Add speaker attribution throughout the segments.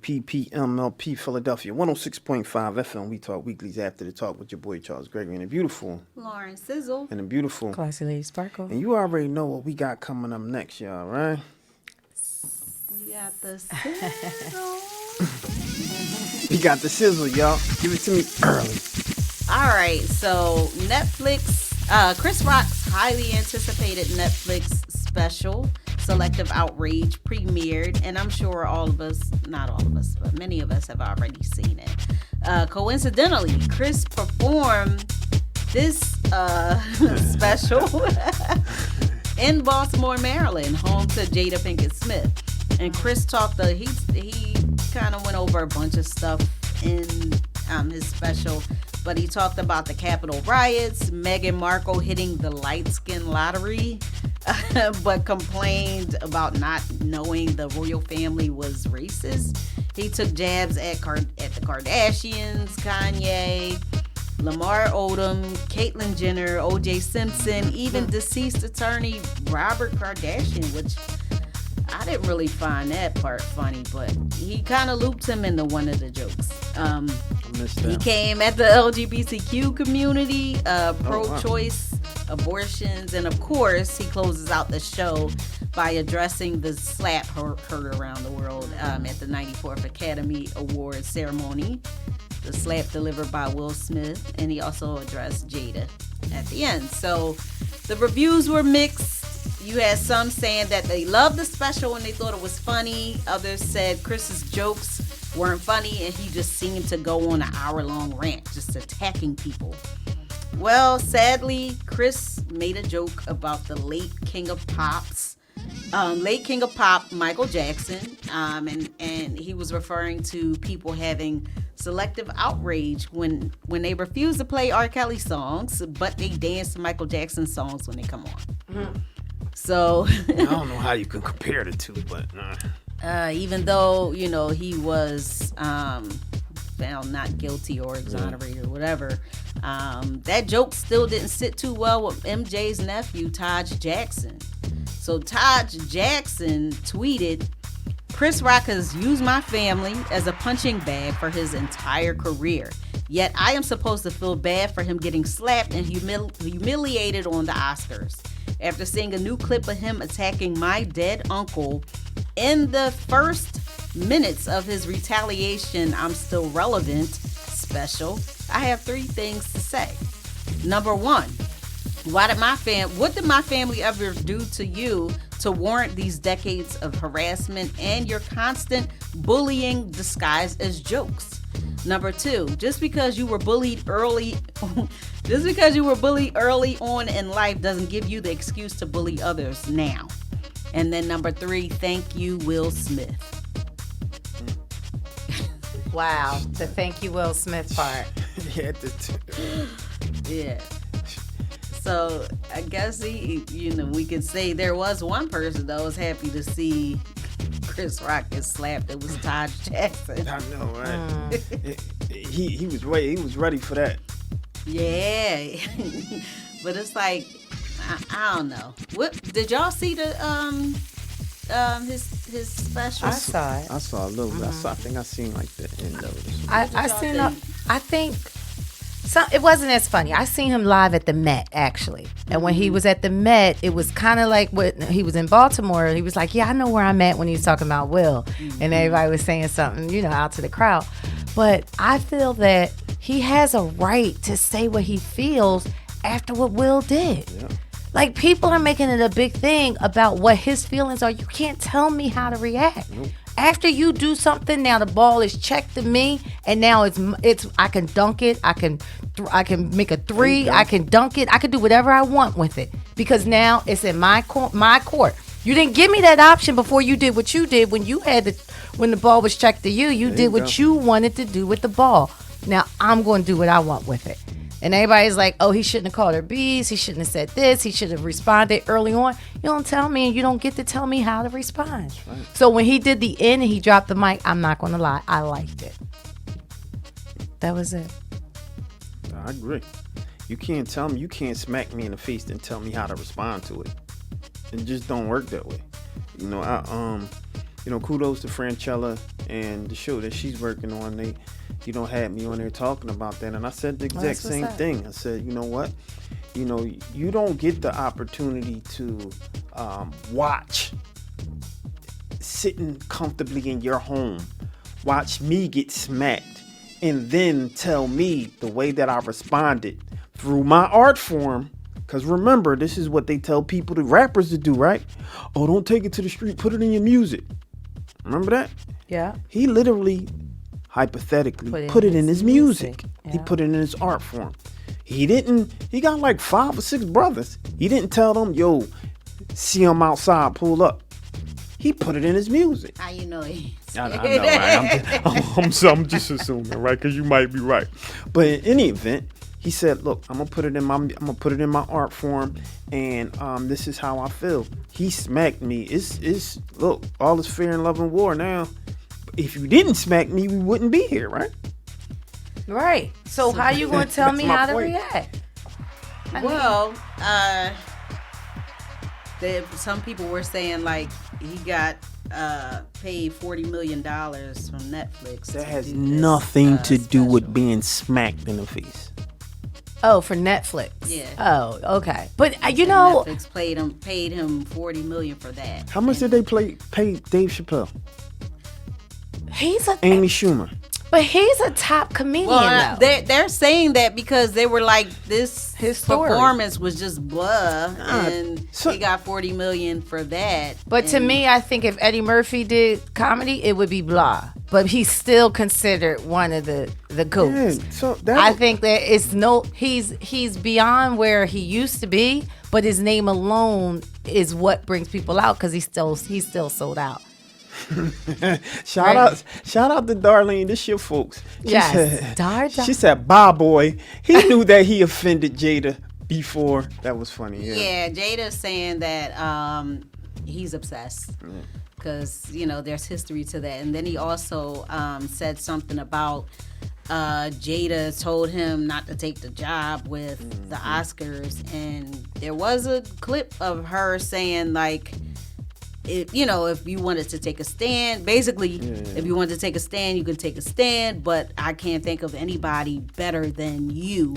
Speaker 1: WPPMLP Philadelphia, 106.5 FM. We talk weeklies after the talk with your boy Charles Gregory and the beautiful
Speaker 2: Lauren Sizzle
Speaker 1: and the beautiful
Speaker 3: Classy Lady Sparkle.
Speaker 1: And you already know what we got coming up next, y'all, right?
Speaker 2: We got the sizzle.
Speaker 1: We got the sizzle, y'all. Give it to me early.
Speaker 2: All right, so Netflix, Chris Rock's highly anticipated Netflix special, Selective Outrage, premiered, and I'm sure all of us, not all of us, but many of us have already seen it. Coincidentally, Chris performed this special in Baltimore, Maryland, home to Jada Pinkett Smith. And Chris talked, he kind of went over a bunch of stuff in his special, but he talked about the Capitol riots, Meghan Markle hitting the light skin lottery, but complained about not knowing the royal family was racist. He took jabs at the Kardashians, Kanye, Lamar Odom, Caitlyn Jenner, O.J. Simpson, even deceased attorney Robert Kardashian, which I didn't really find that part funny, but he kind of looped him into one of the jokes. He came at the LGBTQ community, pro-choice, abortions, and of course, he closes out the show by addressing the slap heard around the world at the 94th Academy Awards ceremony. The slap delivered by Will Smith, and he also addressed Jada at the end. So the reviews were mixed. You had some saying that they loved the special and they thought it was funny. Others said Chris's jokes weren't funny and he just seemed to go on an hour-long rant, just attacking people. Well, sadly, Chris made a joke about the late King of Pop, Michael Jackson, and he was referring to people having selective outrage when they refuse to play R. Kelly songs, but they dance to Michael Jackson songs when they come on. Mm-hmm. So
Speaker 1: I don't know how you can compare the two, but
Speaker 2: even though he was found not guilty or exonerated or whatever, that joke still didn't sit too well with MJ's nephew Taj Jackson. So Taj Jackson tweeted, "Chris Rock has used my family as a punching bag for his entire career. Yet I am supposed to feel bad for him getting slapped and humiliated on the Oscars. After seeing a new clip of him attacking my dead uncle in the first minutes of his retaliation I'm Still Relevant special, I have three things to say. Number one, what did my family ever do to you to warrant these decades of harassment and your constant bullying disguised as jokes? Number two, just because you were bullied early on in life doesn't give you the excuse to bully others now. And then number three, thank you, Will Smith."
Speaker 3: Wow, the thank you, Will Smith part.
Speaker 2: Yeah. So I guess we could say there was one person that was happy to see Chris Rock get slapped. It was Taj Jackson.
Speaker 1: I know, right? He was ready for that.
Speaker 2: Yeah. But it's like I don't know. What did y'all see the his special?
Speaker 3: I saw it.
Speaker 1: I saw a little bit. I think I seen like the end of it.
Speaker 3: I think it wasn't as funny. I seen him live at the Met, actually. And when he was at the Met, it was kind of like when he was in Baltimore. He was like, yeah, I know where I'm at when he was talking about Will. Mm-hmm. And everybody was saying something, out to the crowd. But I feel that he has a right to say what he feels after what Will did. Yeah. Like, people are making it a big thing about what his feelings are. You can't tell me how to react. Nope. After you do something, now the ball is checked to me, and now it's I can dunk it. I can make a three. I can dunk it. I can do whatever I want with it because now it's in my court. You didn't give me that option before you did what you did when the ball was checked to you. You did what you wanted to do with the ball. Now I'm going to do what I want with it. And everybody's like, oh, he shouldn't have called her bees. He shouldn't have said this. He should have responded early on. You don't tell me, and you don't get to tell me how to respond. Right. So when he did the end and he dropped the mic, I'm not going to lie, I liked it. That was it.
Speaker 1: I agree. You can't tell me, you can't smack me in the face and tell me how to respond to it. It just don't work that way. Kudos to Franchella and the show that she's working on, they, had me on there talking about that, and I said the exact same thing. I said, you know what? You don't get the opportunity to watch sitting comfortably in your home, watch me get smacked, and then tell me the way that I responded through my art form. Because remember, this is what they tell people, the rappers, to do, right? Oh, don't take it to the street, put it in your music. Remember that?
Speaker 3: Yeah.
Speaker 1: He literally, hypothetically, put it in his music. Yeah. He put it in his art form. He got like 5 or 6 brothers. He didn't tell them, yo, see him outside, pull up. He put it in his music.
Speaker 2: How you know he?
Speaker 1: I know, right? I'm just assuming, right? Because you might be right. But in any event, he said, look, I'm gonna put it in my art form, and this is how I feel. He smacked me. It's look, all is fair in love and war now. If you didn't smack me, we wouldn't be here, right?
Speaker 3: Right. So how you gonna tell me how to react?
Speaker 2: Well, some people were saying like he got paid $40 million from Netflix.
Speaker 1: That has nothing to do with being smacked in the face.
Speaker 3: Oh, for Netflix.
Speaker 2: Yeah.
Speaker 3: Oh, okay. But Netflix
Speaker 2: paid him $40 million for that.
Speaker 1: How much did they pay Dave Chappelle?
Speaker 3: He's
Speaker 1: Amy Schumer.
Speaker 3: But he's a top comedian.
Speaker 2: Well, they're saying that because they were like, his performance was just blah, and he got $40 million for that.
Speaker 3: But to me, I think if Eddie Murphy did comedy, it would be blah. But he's still considered one of the goats. Yeah, so I think that he's beyond where he used to be, but his name alone is what brings people out because he's still sold out.
Speaker 1: Shout out to Darlene. This your folks. She said, bye boy. He knew that he offended Jada before. That was funny.
Speaker 2: Yeah, Jada's saying that he's obsessed because there's history to that. And then he also said something about Jada told him not to take the job with the Oscars, and there was a clip of her saying like, if you wanted to take a stand, basically, if you wanted to take a stand, you can take a stand, but I can't think of anybody better than you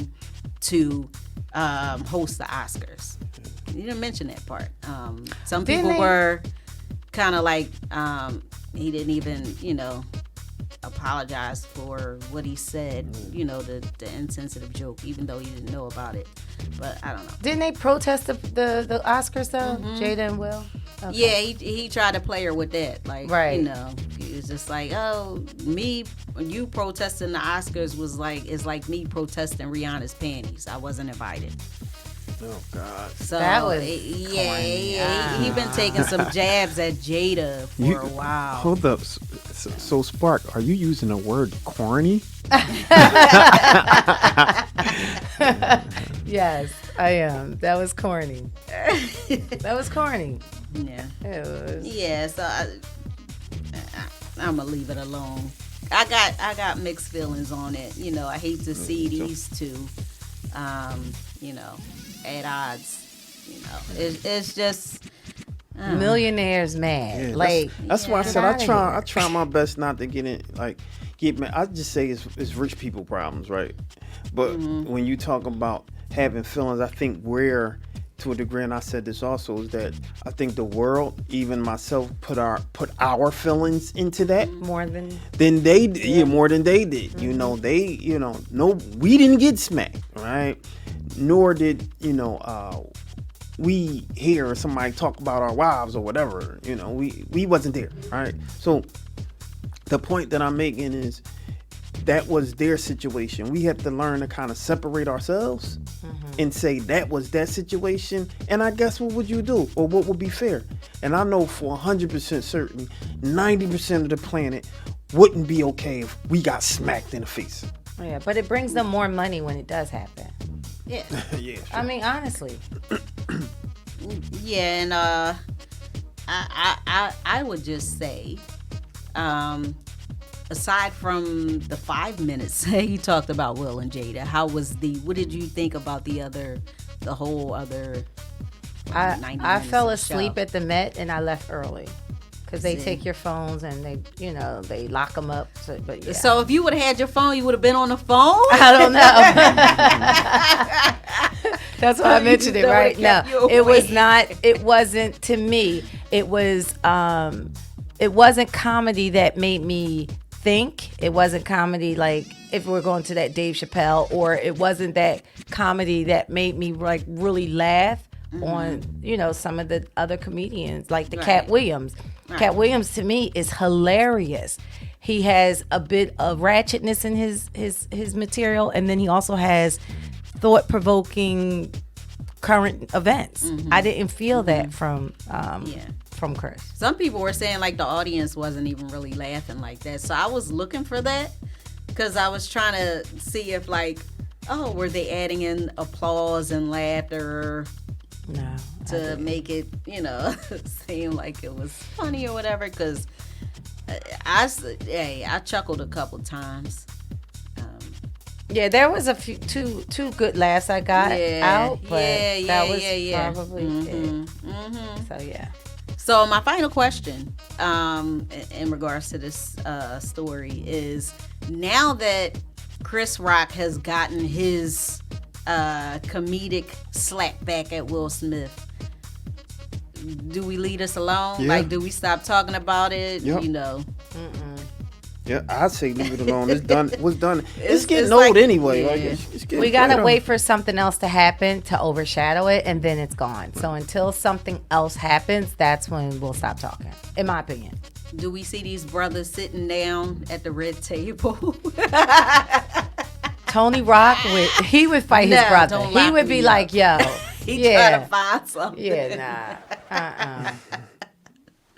Speaker 2: to host the Oscars. You didn't mention that part. Some people were kind of like, he didn't even, apologize for what he said, the insensitive joke, even though he didn't know about it. But I don't know.
Speaker 3: Didn't they protest the Oscars though? Mm-hmm. Jada and Will? Okay.
Speaker 2: Yeah, he tried to play her with that. Like, right. He was just like, oh, you protesting the Oscars is like me protesting Rihanna's panties. I wasn't invited.
Speaker 1: Oh God!
Speaker 2: So
Speaker 3: that was
Speaker 2: he been taking some jabs at Jada for a while.
Speaker 1: Hold up, so Spark, are you using the word corny?
Speaker 3: Yes, I am. That was corny. That was corny.
Speaker 2: Yeah.
Speaker 3: It was.
Speaker 2: Yeah. So I'm gonna leave it alone. I got mixed feelings on it. I hate to see these two. At odds. It's just
Speaker 3: millionaires mad.
Speaker 1: Yeah, that's why I said I try my best not to get mad. I just say it's rich people problems, right? But when you talk about having feelings, I think where, to a degree, and I said this also, is that I think the world, even myself, put our feelings into that
Speaker 3: more than
Speaker 1: they did. Yeah, more than they did. Mm-hmm. We didn't get smacked, right? Nor did we hear somebody talk about our wives or whatever. We wasn't there, right? So the point that I'm making is that was their situation. We have to learn to kind of separate ourselves and say that was that situation. And I guess what would you do, or what would be fair? And I know for 100% certain, 90% of the planet wouldn't be okay if we got smacked in the face.
Speaker 3: Yeah, but it brings them more money when it does happen.
Speaker 2: Yeah.
Speaker 1: Yeah. Sure.
Speaker 3: I mean, honestly.
Speaker 2: Yeah, and I would just say, aside from the 5 minutes he talked about Will and Jada, what did you think about the whole other 90
Speaker 3: I fell
Speaker 2: minutes of the
Speaker 3: asleep
Speaker 2: show?
Speaker 3: at the Met and I left early because they take your phones and they lock them up.
Speaker 2: So if you would have had your phone, you would have been on the phone?
Speaker 3: I don't know. That's why I mentioned it, right? No, it was not. It wasn't to me. It was. It wasn't comedy that made me think. It wasn't comedy like if we're going to that Dave Chappelle, or it wasn't that comedy that made me like really laugh on some of the other comedians like the Cat Williams. Cat Williams to me is hilarious. He has a bit of ratchetness in his material, and then he also has thought-provoking current events. I didn't feel that from Chris.
Speaker 2: Some people were saying like the audience wasn't even really laughing like that, so I was looking for that because I was trying to see if like, were they adding in applause and laughter to make it seem like it was funny or whatever, because I chuckled a couple times.
Speaker 3: Yeah, there was a few two good laughs I got out, but that was probably it. So yeah.
Speaker 2: So my final question, in regards to this story, is now that Chris Rock has gotten his comedic slap back at Will Smith, do we leave this alone?
Speaker 1: Yeah.
Speaker 2: Like, do we stop talking about it?
Speaker 1: Yep. Yeah, I'd say leave it alone. It's done. What's done? It's getting old anyway.
Speaker 2: Yeah.
Speaker 1: Like it's getting
Speaker 3: we gotta
Speaker 1: better.
Speaker 3: wait for something else to happen to overshadow it, and then it's gone. So until something else happens, that's when we'll stop talking, in my opinion.
Speaker 2: Do we see these brothers sitting down at the red table?
Speaker 3: Tony Rock he would fight his brother. He would be like, yo.
Speaker 2: He try to find something.
Speaker 3: Yeah, nah.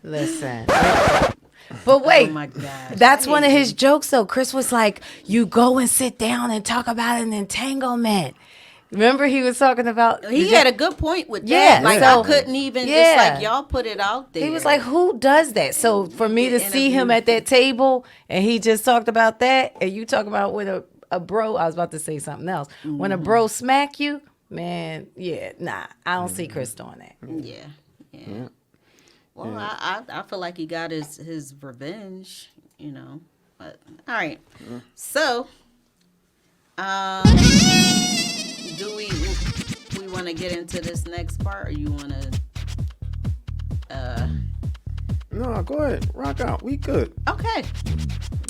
Speaker 3: Listen. But wait,
Speaker 2: oh my gosh.
Speaker 3: That's one of his jokes though. Chris was like, you go and sit down and talk about an entanglement. Remember he was talking about...
Speaker 2: He had a good point with that.
Speaker 3: Yeah,
Speaker 2: like,
Speaker 3: so,
Speaker 2: I couldn't even... It's like, y'all put it out there.
Speaker 3: He was like, who does that? So for me to see him at that table and he just talked about that, and you talk about when a bro... I was about to say something else. When a bro smack you, man, I don't see Chris doing that.
Speaker 2: Yeah. Well, I feel like he got his revenge, But all right. So, do we want to get into this next part, or you want to?
Speaker 1: No, go ahead. Rock out. We good.
Speaker 2: Okay.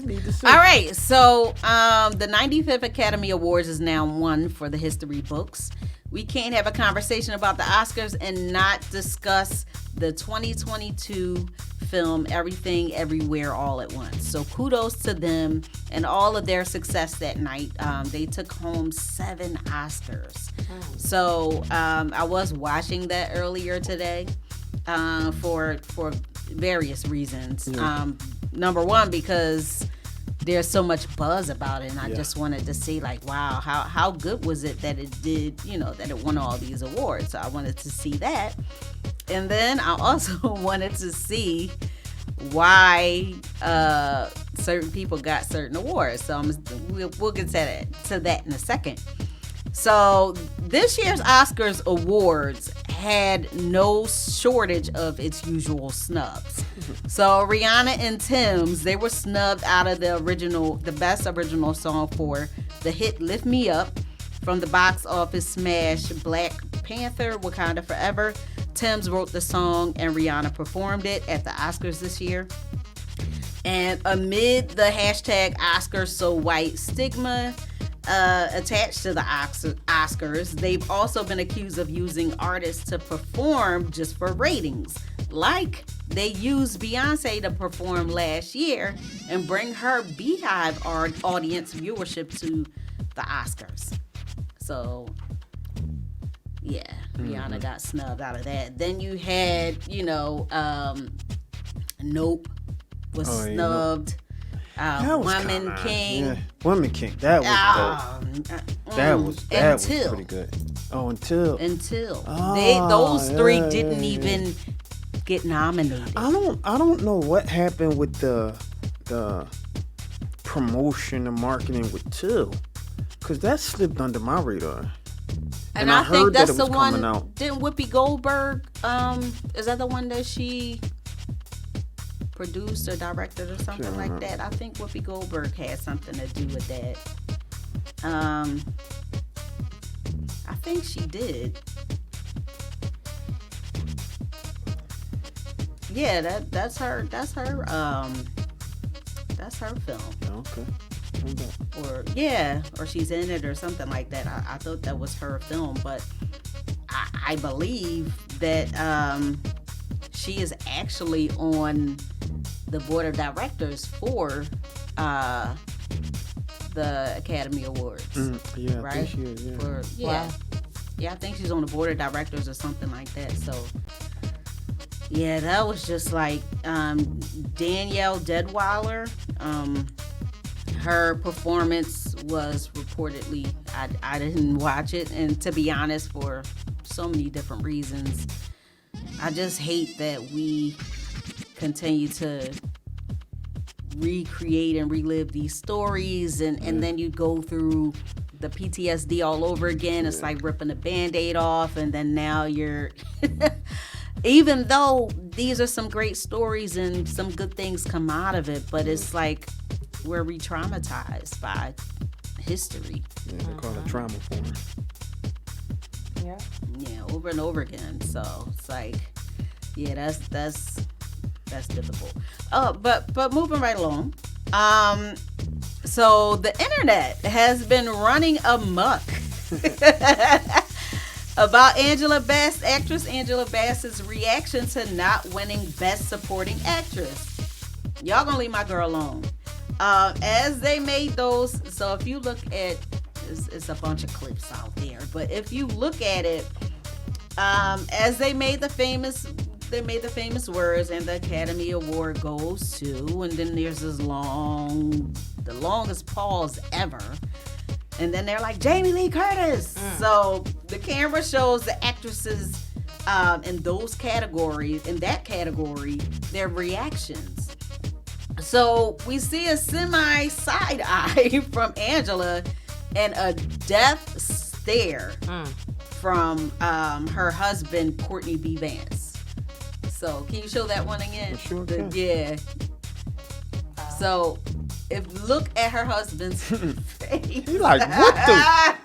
Speaker 1: Need to see.
Speaker 2: All right. So, the 95th Academy Awards is now won for the history books. We can't have a conversation about the Oscars and not discuss the 2022 film Everything Everywhere All at Once. So kudos to them and all of their success that night. They took home 7 Oscars. So I was watching that earlier today for various reasons. Number one, because there's so much buzz about it, and I just wanted to see, like, wow, how good was it that it did, that it won all these awards. So I wanted to see that. And then I also wanted to see why certain people got certain awards. So we'll get to that in a second. So this year's Oscars awards had no shortage of its usual snubs. So Rihanna and Tim's, they were snubbed out of the best original song for the hit Lift Me Up from the box office smash Black Panther, Wakanda Forever. Tim's wrote the song and Rihanna performed it at the Oscars this year. And amid the hashtag Oscars So White stigma attached to the Oscars, they've also been accused of using artists to perform just for ratings. Like they used Beyonce to perform last year and bring her Beehive audience viewership to the Oscars. So, Rihanna got snubbed out of that. Then you had, Nope was snubbed. Woman King.
Speaker 1: Yeah. Woman King. That was dope. That was pretty good. Oh, Until.
Speaker 2: Those three didn't even get nominated.
Speaker 1: I don't know what happened with the promotion and marketing with Till, because that slipped under my radar.
Speaker 2: And I think that's the one. Didn't Whoopi Goldberg? Is that the one that she produced or directed or something like that. I think Whoopi Goldberg had something to do with that. I think she did. Yeah, that's her film.
Speaker 1: Okay.
Speaker 2: Or she's in it or something like that. I thought that was her film, but I believe that she is actually on the board of directors for the Academy Awards.
Speaker 1: Yeah,
Speaker 2: right?
Speaker 1: I think she is, yeah.
Speaker 3: Wow.
Speaker 2: Yeah, I think she's on the board of directors or something like that. So yeah, that was just like Danielle Deadweiler. Her performance was reportedly, I didn't watch it, and to be honest, for so many different reasons, I just hate that we continue to recreate and relive these stories, and then you go through the PTSD all over again. It's like ripping a Band-Aid off, and then now you're even though these are some great stories and some good things come out of it, but it's like we're re-traumatized by history.
Speaker 1: Yeah, they call it trauma porn.
Speaker 2: Yeah, over and over again. So it's like, yeah, that's difficult. But moving right along. So the internet has been running amok about actress Angela Bassett's reaction to not winning Best Supporting Actress. Y'all gonna leave my girl alone. As they made those, so if you look at, it's a bunch of clips out there, but if you look at it, as they made the famous words, and the Academy Award goes to, and then there's this the longest pause ever, and then they're like, Jamie Lee Curtis. So the camera shows the actresses in that category, their reactions. So we see a semi side eye from Angela and a death stare from her husband, Courtney B. Vance. So can you show that one again?
Speaker 1: Sure can.
Speaker 2: Yeah. So if you look at her husband's face.
Speaker 1: He's like, what the?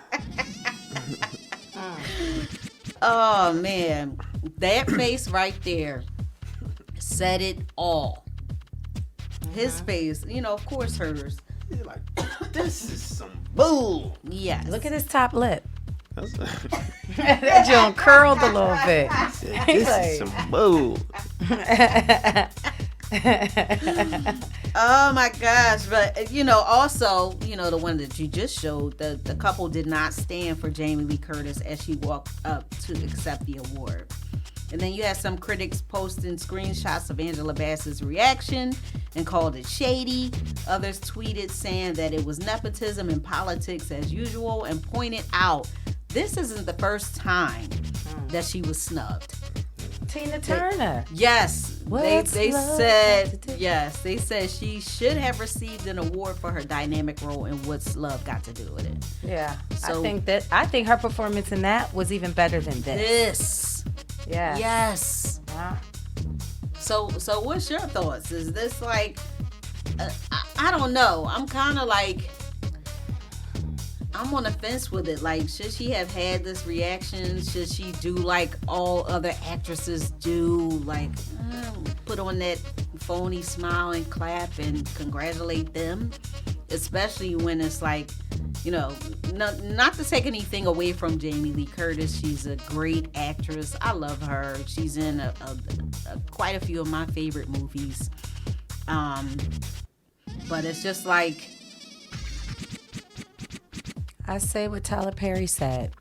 Speaker 2: Oh man, that face right there said it all. His face, of course hers.
Speaker 1: He's like, this is some bull.
Speaker 2: Yes.
Speaker 3: Look at his top lip.
Speaker 1: That's
Speaker 3: That joint curled a little bit.
Speaker 1: this is some bull.
Speaker 2: Oh my gosh. But also, the one that you just showed, the couple did not stand for Jamie Lee Curtis as she walked up to accept the award. And then you had some critics posting screenshots of Angela Bassett's reaction and called it shady. Others tweeted saying that it was nepotism and politics as usual, and pointed out this isn't the first time that she was snubbed.
Speaker 3: Tina Turner.
Speaker 2: Yes.
Speaker 3: What's
Speaker 2: They
Speaker 3: love
Speaker 2: said
Speaker 3: got to do?
Speaker 2: yes. They said she should have received an award for her dynamic role in What's Love Got to Do with It.
Speaker 3: Yeah.
Speaker 2: So-
Speaker 3: I think her performance in that was even better than this.
Speaker 2: This.
Speaker 3: Yeah.
Speaker 2: Yes.
Speaker 3: Yeah.
Speaker 2: So what's your thoughts? Is this like, I don't know. I'm kind of like, I'm on the fence with it. Like, should she have had this reaction? Should she do like all other actresses do? Like, put on that phony smile and clap and congratulate them? Especially when it's like, not to take anything away from Jamie Lee Curtis. She's a great actress. I love her. She's in quite a few of my favorite movies. But it's just like,
Speaker 3: I say what Tyler Perry said.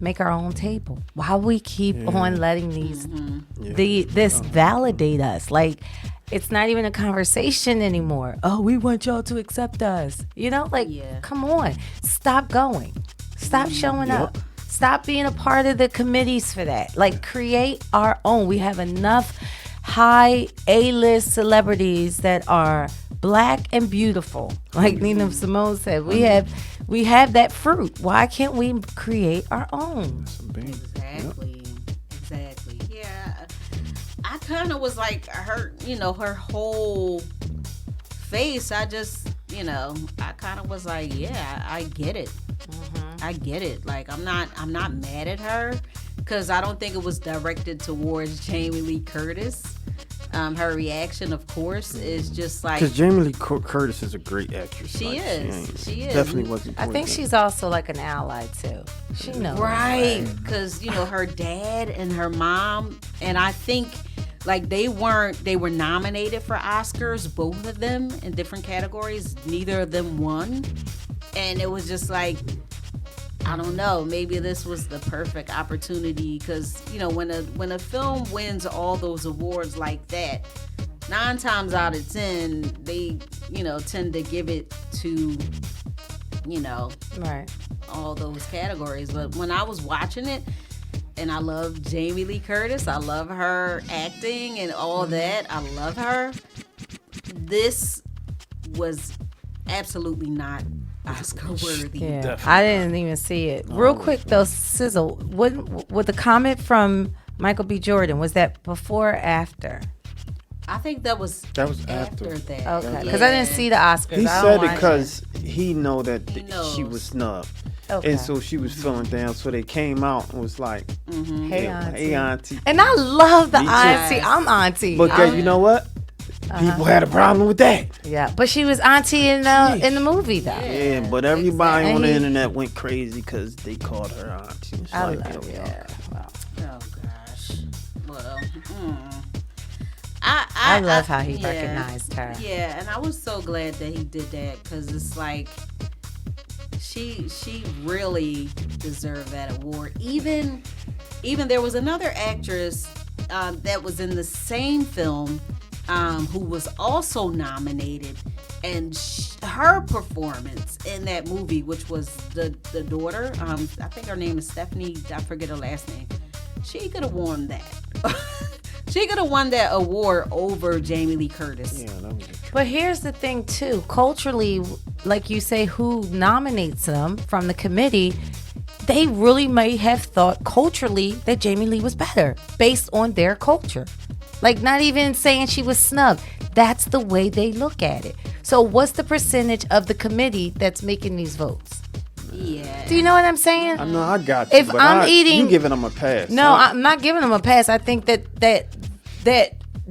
Speaker 3: Make our own table. Why we keep on letting this validate us? Like, it's not even a conversation anymore. Oh, we want y'all to accept us. Come on. Stop going. Stop showing up. Stop being a part of the committees for that. Like, create our own. We have enough high A-list celebrities that are black and beautiful. Like Nina Simone said, we have that fruit. Why can't we create our own?
Speaker 2: Exactly. Yeah. I kind of was like her, her whole face. I just, I kind of was like, yeah, I get it. I get it. Like, I'm not mad at her, because I don't think it was directed towards Jamie Lee Curtis. Her reaction, of course, is just like,
Speaker 1: because Jamie Lee Curtis is a great actress.
Speaker 2: She is.
Speaker 1: Definitely wasn't.
Speaker 3: I think she's also like an ally too. She knows,
Speaker 2: right? Because her dad and her mom, and I think like they were nominated for Oscars, both of them, in different categories. Neither of them won, and it was just like, I don't know, maybe this was the perfect opportunity, because when a film wins all those awards like that, 9 times out of 10 they tend to give it to
Speaker 3: right,
Speaker 2: all those categories. But when I was watching it, and I love Jamie Lee Curtis, I love her acting and all that, I love her, this was absolutely not Oscar worthy.
Speaker 3: Yeah,
Speaker 1: Definitely.
Speaker 3: I didn't even see it. Real quick though, Sizzle, with the comment from Michael B. Jordan, was that before or after?
Speaker 2: I think that was
Speaker 1: after
Speaker 2: that.
Speaker 3: Okay, because I didn't see the Oscars.
Speaker 1: He
Speaker 3: I
Speaker 1: said
Speaker 3: don't
Speaker 1: it
Speaker 3: watch
Speaker 1: because he know that
Speaker 2: He knows.
Speaker 1: she was snubbed.
Speaker 3: Okay.
Speaker 1: And so she was feeling down. So they came out and was like,
Speaker 3: Hey, auntie.
Speaker 1: hey, auntie.
Speaker 3: And I love the
Speaker 1: Me too.
Speaker 3: auntie. I'm auntie.
Speaker 1: But you know what? People had a problem with that.
Speaker 3: Yeah, but she was auntie in the movie though.
Speaker 1: Yeah, but everybody
Speaker 3: Exactly.
Speaker 1: on the internet went crazy because they called her auntie. It's
Speaker 3: I
Speaker 1: like,
Speaker 3: love it. Wow.
Speaker 2: Oh gosh. Well,
Speaker 3: I love how he recognized her.
Speaker 2: Yeah, and I was so glad that he did that, because it's like she really deserved that award. Even there was another actress that was in the same film who was also nominated, and her performance in that movie, which was the daughter, I think her name is Stephanie, I forget her last name, she could have won that. She could have won that award over Jamie Lee Curtis.
Speaker 1: Yeah, that was
Speaker 3: But here's the thing too, culturally, like you say, who nominates them from the committee, they really may have thought culturally that Jamie Lee was better based on their culture. Like, not even saying she was snubbed. That's the way they look at it. So what's the percentage of the committee that's making these votes?
Speaker 2: Yeah.
Speaker 3: Do you know what I'm saying?
Speaker 1: I know, I got you.
Speaker 3: If
Speaker 1: but
Speaker 3: I'm eating,
Speaker 1: you giving them a pass.
Speaker 3: No, I'm not giving them a pass. I think that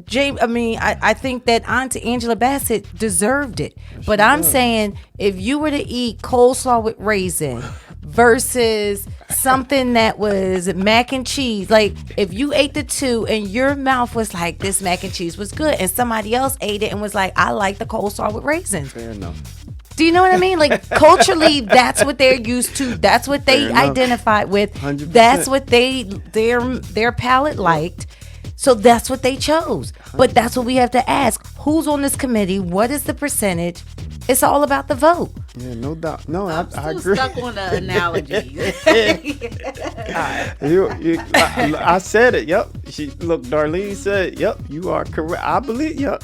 Speaker 3: James. I mean, I think that Auntie Angela Bassett deserved it. But I'm saying, if you were to eat coleslaw with raisin versus something that was mac and cheese, like if you ate the two and your mouth was like, this mac and cheese was good, and somebody else ate it and was like, I like the coleslaw with raisins.
Speaker 1: Fair enough.
Speaker 3: Do you know what I mean? Like, culturally, that's what they're used to. That's what they identified with.
Speaker 1: 100%.
Speaker 3: That's what their palate liked. So that's what they chose. But that's what we have to ask. Who's on this committee? What is the percentage? It's all about the vote.
Speaker 1: Yeah, no doubt. No,
Speaker 2: I'm
Speaker 1: I
Speaker 2: still
Speaker 1: agree.
Speaker 2: stuck on the analogy.
Speaker 1: I said it. Yep. Look, Darlene said, yep, you are correct. I believe, yep.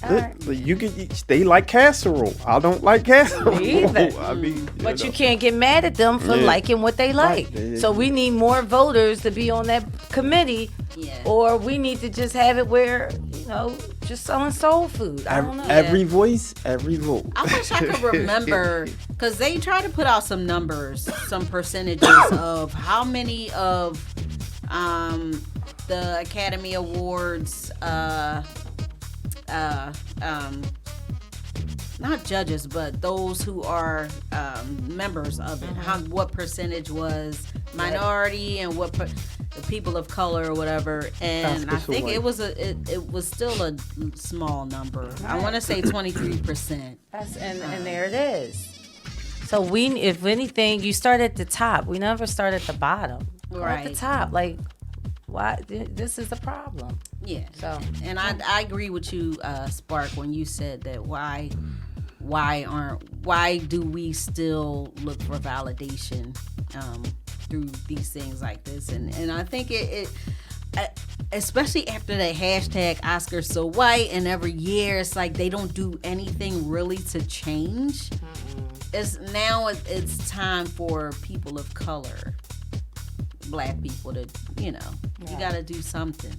Speaker 3: Right.
Speaker 1: You can. They like casserole. I don't like casserole.
Speaker 3: Me either.
Speaker 1: I mean,
Speaker 3: But you can't get mad at them for liking what they like.
Speaker 1: Right.
Speaker 3: So we need more voters to be on that committee.
Speaker 2: Yeah.
Speaker 3: Or we need to just have it where, just selling soul food. I don't know.
Speaker 1: Every voice, every vote.
Speaker 2: I wish I could remember, because they try to put out some numbers, some percentages of how many of the Academy Awards, not judges, but those who are members of it. What percentage was minority and what the people of color or whatever. And I think it was still a small number. I want to say 23%.
Speaker 3: And there it is. So if anything, you start at the top. We never start at the bottom. Go at the
Speaker 2: Right.
Speaker 3: top. Like, why? This is the problem.
Speaker 2: Yeah.
Speaker 3: So,
Speaker 2: and I agree with you, Spark, when you said that why do we still look for validation through these things like this? And I think it especially after the hashtag Oscars so white, and every year it's like they don't do anything really to change. It's time for people of color, Black people, to you got to do something.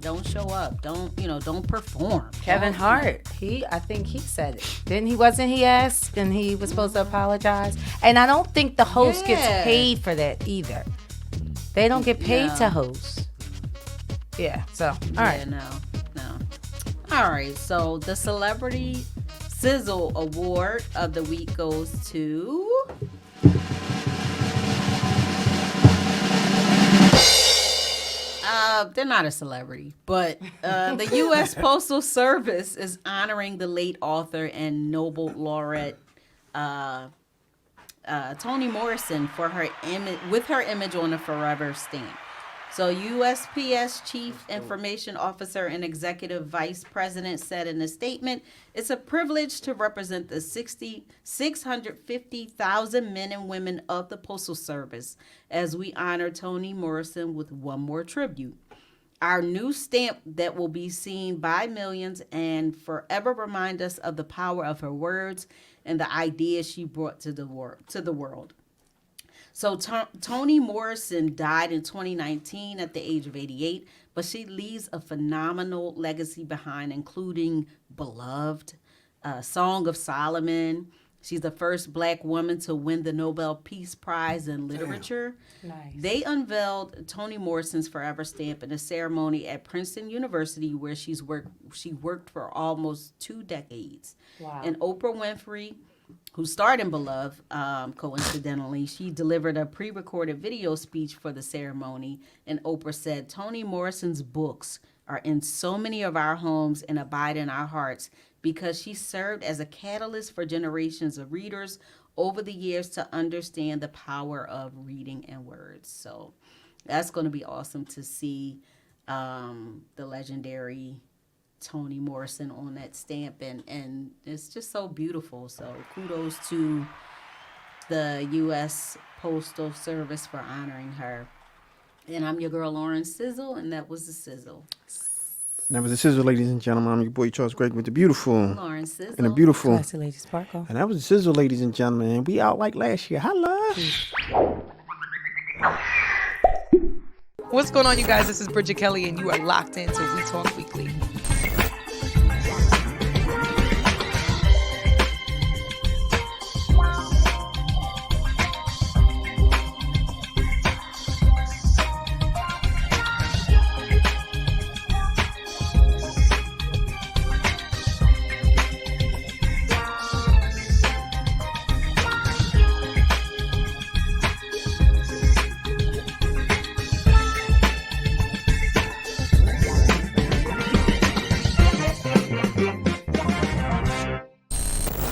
Speaker 2: Don't show up. Don't perform.
Speaker 3: Kevin Hart, I think he said it. Wasn't he asked and he was supposed to apologize? And I don't think the host gets paid for that either. They don't get paid to host. Yeah, so, all right.
Speaker 2: No. All right, so the Celebrity Sizzle Award of the week goes to... they're not a celebrity, but the U.S. Postal Service is honoring the late author and Nobel laureate Toni Morrison for her with her image on a forever stamp. So USPS Chief Information Officer and Executive Vice President said in a statement, "It's a privilege to represent the 650,000 men and women of the Postal Service as we honor Toni Morrison with one more tribute. Our new stamp that will be seen by millions and forever remind us of the power of her words and the ideas she brought to the world." So Toni Morrison died in 2019 at the age of 88, but she leaves a phenomenal legacy behind, including Beloved, Song of Solomon. She's the first Black woman to win the Nobel Peace Prize in Literature.
Speaker 3: Nice.
Speaker 2: They unveiled Toni Morrison's forever stamp in a ceremony at Princeton University where she worked for almost 2 decades.
Speaker 3: Wow.
Speaker 2: And Oprah Winfrey, who starred in Beloved, coincidentally, she delivered a pre-recorded video speech for the ceremony, and Oprah said, "Toni Morrison's books are in so many of our homes and abide in our hearts because she served as a catalyst for generations of readers over the years to understand the power of reading and words." So that's going to be awesome to see the legendary Toni Morrison on that stamp, and it's just so beautiful. So kudos to the U.S. Postal Service for honoring her. And I'm your girl Lauren Sizzle, and that was the Sizzle.
Speaker 1: And that was the Sizzle, ladies and gentlemen. I'm your boy Charles Greg with the beautiful
Speaker 2: Lauren Sizzle
Speaker 1: and the beautiful
Speaker 3: Classy Lady Sparkle.
Speaker 1: And that was the Sizzle, ladies and gentlemen. And we out like last year. Holla!
Speaker 4: What's going on, you guys? This is Bridget Kelly, and you are locked into We Talk Weekly.